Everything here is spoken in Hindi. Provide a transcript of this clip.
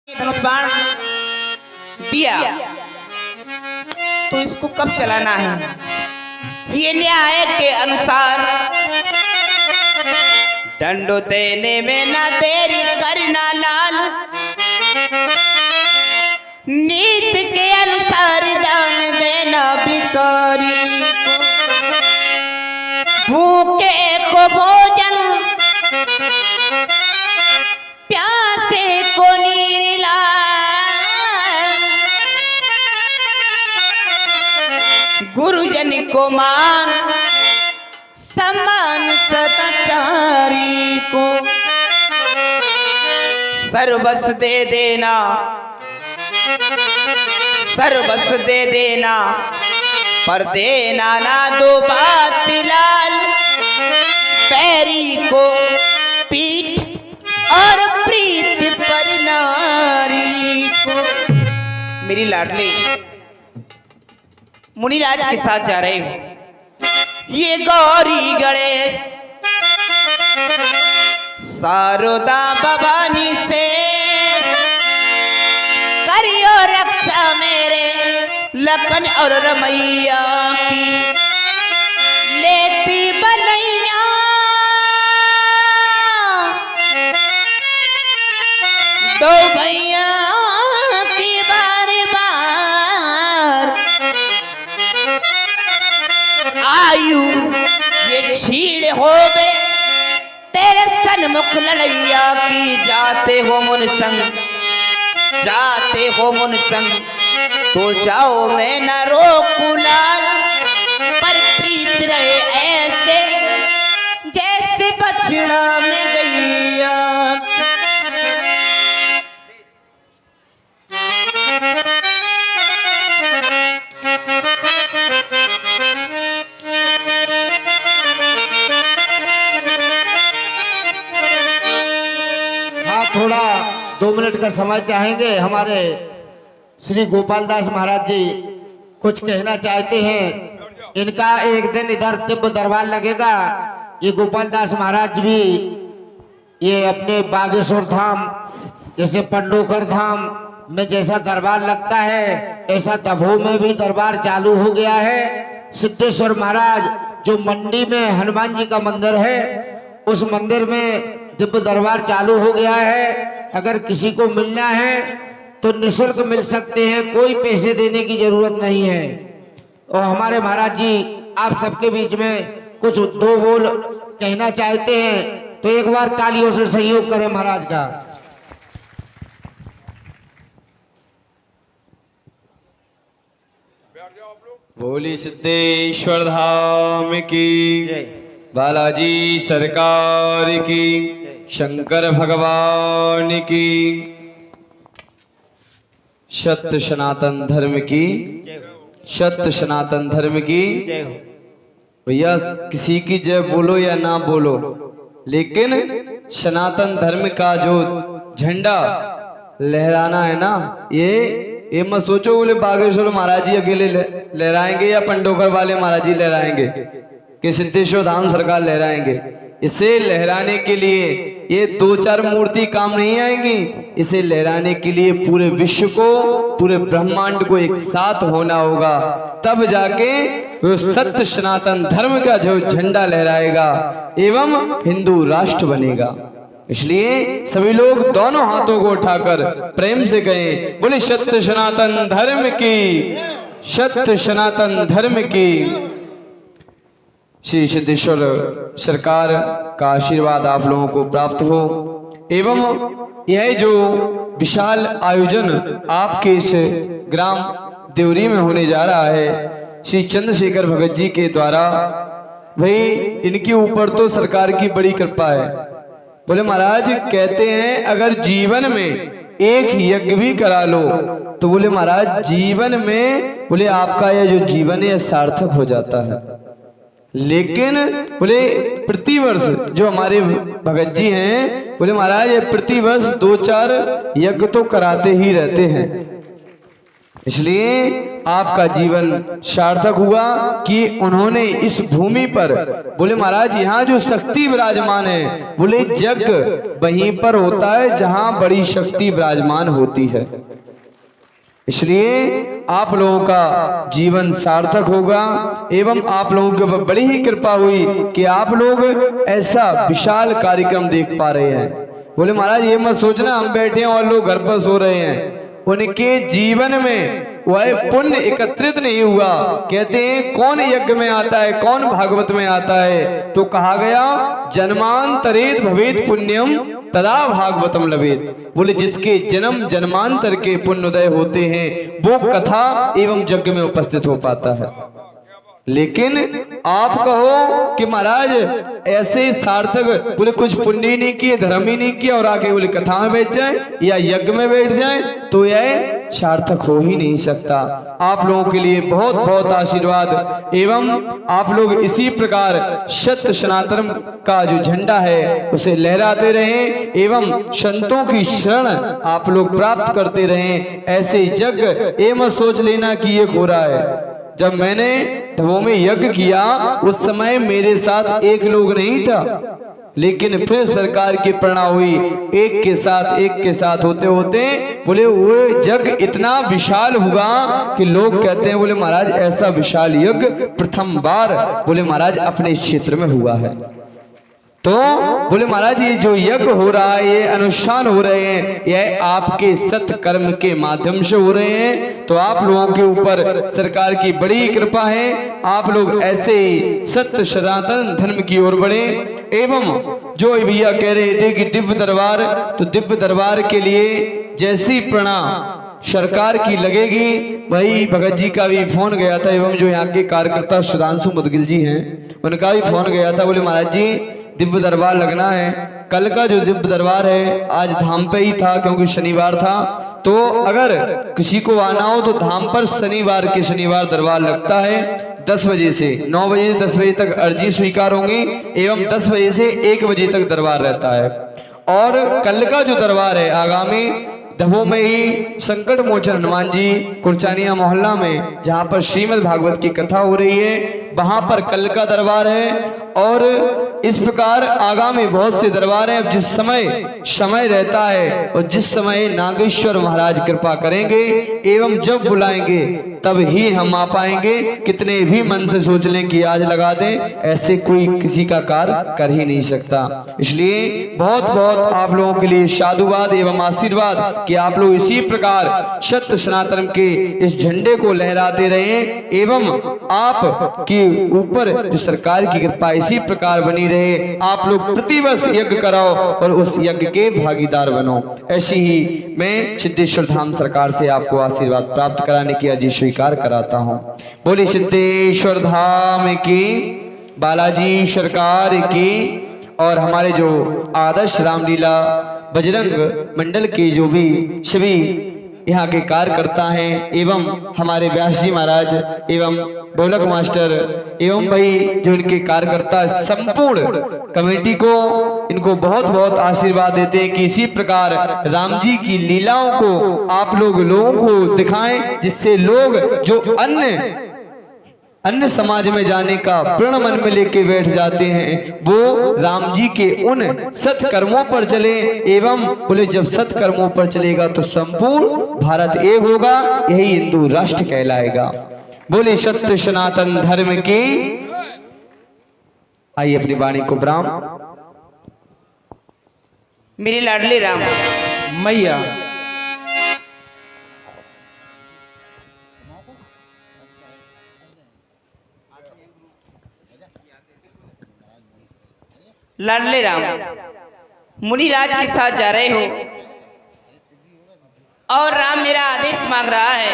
धनुष बाण दिया तो इसको कब चलाना है, ये न्याय के अनुसार दंडो देने में ना देरी करना लाल। नीत के अनुसार दान देना भिखारी को, भूखे को भोजन प्यासे को नीर ला। गुरुजन को मान सम्मान सदाचारी को, सर्वस्व दे देना सर्वस्व दे देना पर देना ना दो बात लाल। पैरी को पीठ और प्रीत पर नारी को। मेरी लाडली मुनिराज के साथ जा रहे हो, ये गौरी गणेश शारदा भवानी से करियो रक्षा मेरे लखन और रमैया की। लेती बनैया दो भैया की बार बार आयु ये छीड़ हो बे तेरे सन्मुख लड़ैया की। जाते हो मुन संग जाते हो मुन संग तो जाओ मैं न रोकू लाल। पर प्रीत रहे ऐसे जैसे बछड़ा में गैया। थोड़ा 2 मिनट का समय चाहेंगे। हमारे श्री गोपाल दास महाराज जी कुछ कहना चाहते हैं। इनका एक दिन इधर दिव्य दरबार लगेगा। ये गोपाल दास महाराज भी ये अपने बागेश्वर धाम जैसे पंडोकर धाम में जैसा दरबार लगता है ऐसा दभो में भी दरबार चालू हो गया है। सिद्धेश्वर महाराज जो मंडी में हनुमान जी का मंदिर है उस मंदिर में दिव्य दरबार चालू हो गया है। अगर किसी को मिलना है तो निःशुल्क मिल सकते हैं, कोई पैसे देने की जरूरत नहीं है। और हमारे महाराज जी आप सबके बीच में कुछ 2 बोल कहना चाहते हैं तो एक बार तालियों से सहयोग करें महाराज का। बोली सिद्धेश्वर धाम की, बालाजी सरकार की, शंकर भगवान की, सत्य सनातन धर्म की, सत्य सनातन धर्म की। भैया किसी की जय बोलो या ना बोलो, लेकिन सनातन धर्म का जो झंडा लहराना है ना, ये मत सोचो बोले बागेश्वर महाराज जी अकेले लहराएंगे या पंडोकर वाले महाराज जी लहराएंगे कि सिद्धेश्वर धाम सरकार लहराएंगे। इसे लहराने के लिए ये 2-4 मूर्ति काम नहीं आएंगी। इसे लहराने के लिए पूरे विश्व को, पूरे ब्रह्मांड को एक साथ होना होगा, तब जाके वो सत्य सनातन धर्म का जो झंडा लहराएगा एवं हिंदू राष्ट्र बनेगा। इसलिए सभी लोग दोनों हाथों को उठाकर प्रेम से कहें, बोले सत्य सनातन धर्म की, सत्य सनातन धर्म की। श्री सिद्धेश्वर सरकार का आशीर्वाद आप लोगों को प्राप्त हो एवं यह जो विशाल आयोजन आपके इस ग्राम देवरी में होने जा रहा है श्री चंद्रशेखर भगत जी के द्वारा, भाई इनके ऊपर तो सरकार की बड़ी कृपा है। बोले महाराज कहते हैं अगर जीवन में एक यज्ञ भी करा लो तो बोले महाराज जीवन में बोले आपका यह जो जीवन है सार्थक हो जाता है। लेकिन बोले प्रतिवर्ष जो हमारे भगत जी हैं बोले महाराज ये प्रतिवर्ष 2-4 यज्ञ तो कराते ही रहते हैं। इसलिए आपका जीवन सार्थक हुआ कि उन्होंने इस भूमि पर, बोले महाराज यहाँ जो शक्ति विराजमान है, बोले जग वहीं पर होता है जहां बड़ी शक्ति विराजमान होती है। इसलिए आप लोगों का जीवन सार्थक होगा एवं आप लोगों के ऊपर बड़ी ही कृपा हुई कि आप लोग ऐसा विशाल कार्यक्रम देख पा रहे हैं। बोले महाराज ये मत सोचना हम बैठे हैं और लोग घर पर सो रहे हैं, उनके जीवन में वह पुण्य एकत्रित नहीं हुआ। कहते हैं कौन यज्ञ में आता है, कौन भागवत में आता है, तो कहा गया जन्मांतरेत भवेत पुण्यम तदा भागवतम लवेत। बोले जिसके जन्म जन्मांतर के पुण्योदय होते हैं वो कथा एवं यज्ञ में उपस्थित हो पाता है। लेकिन आप कहो कि महाराज ऐसे सार्थक, बोले कुछ पुण्य ही नहीं किए, धर्म ही नहीं किया और आके बोले कथा में बैठ जाए या यज्ञ में बैठ जाए, तो यह सार्थक हो ही नहीं सकता। आप लोगों के लिए बहुत बहुत आशीर्वाद एवं आप लोग इसी प्रकार सत्य सनातन का जो झंडा है उसे लहराते रहें एवं संतों की शरण आप लोग प्राप्त करते रहें। ऐसे यज्ञ ये मत सोच लेना कि ये हो रहा है। जब मैंने धवों में यज्ञ किया उस समय मेरे साथ एक लोग नहीं था, लेकिन फिर सरकार की प्रेरणा हुई, एक के साथ होते होते बोले वो यज्ञ इतना विशाल हुआ कि लोग कहते हैं बोले महाराज ऐसा विशाल यज्ञ प्रथम बार बोले महाराज अपने क्षेत्र में हुआ है। तो बोले महाराज ये जो यज्ञ हो रहा है, ये अनुष्ठान हो रहे हैं, यह आपके सत्य कर्म के माध्यम से हो रहे हैं। तो आप लोगों के ऊपर सरकार की बड़ी कृपा है। आप लोग ऐसे ही सत्य सनातन धर्म की ओर बढ़े। एवं जो भैया कह रहे थे कि दिव्य दरबार, तो दिव्य दरबार के लिए जैसी प्रेरणा सरकार की लगेगी, वही भगत जी का भी फोन गया था एवं जो यहाँ के कार्यकर्ता सुधांशु मुदगिल जी हैं उनका भी फोन गया था। बोले महाराज जी दिव्य दरबार लगना है। कल का जो दिव्य दरबार है आज धाम पे ही था क्योंकि शनिवार था, तो अगर किसी को आना हो तो धाम पर शनिवार दरबार लगता है 10 बजे से 9 बजे 10 बजे तक अर्जी स्वीकार होंगी एवं 10 बजे से 1 बजे तक दरबार रहता है। और कल का जो दरबार है आगामी दमोह में ही संकट मोचन हनुमान जी कुरचानिया मोहल्ला में जहां पर श्रीमद् भागवत की कथा हो रही है, वहां पर कल का दरबार है। और इस प्रकार आगामी बहुत से दरबार हैं। जिस समय रहता है और जिस समय नागेश्वर महाराज कृपा करेंगे एवं जब बुलाएंगे तब ही हम आ पाएंगे। कितने भी मन से सोच लें कि आज लगा दें, ऐसे कोई किसी का कार्य कर ही नहीं सकता। इसलिए बहुत बहुत आप लोगों के लिए साधुवाद एवं आशीर्वाद कि आप लोग इसी प्रकार सत्य सनातन के इस झंडे को लहराते रहें एवं आप के ऊपर जो सरकार की कृपा इसी प्रकार बनी रहे। आप लोग प्रतिवर्ष यज्ञ कराओ और उस यज्ञ के भागीदार बनो। ऐसी ही मैं सिद्धेश्वर धाम सरकार से आपको आशीर्वाद प्राप्त कराने की अर्जी स्वीकार कराता हूँ। बोले सिद्धेश्वर धाम की, बालाजी सरकार की, और हमारे जो आदर्श रामलीला बजरंग मंडल के जो भी सभी यहाँ के कार्यकर्ता हैं एवं हमारे व्यास जी महाराज एवं ढोलक मास्टर एवं भाई जो इनके कार्यकर्ता संपूर्ण कमेटी को इनको बहुत बहुत आशीर्वाद देते हैं कि इसी प्रकार राम जी की लीलाओं को आप लोगों को दिखाएं, जिससे लोग जो अन्य समाज में जाने का प्रण मन में लेके बैठ जाते हैं वो राम जी के उन सत्कर्मों पर चले। एवं बोले जब सत्कर्मों पर चलेगा तो संपूर्ण भारत एक होगा, यही हिंदू राष्ट्र कहलाएगा। बोले सत्य सनातन धर्म की। आइए अपनी वाणी को विराम। मेरी लाडली राम मैया लाडले राम मुनिराज के साथ जा रहे हो और राम मेरा आदेश मांग रहा है।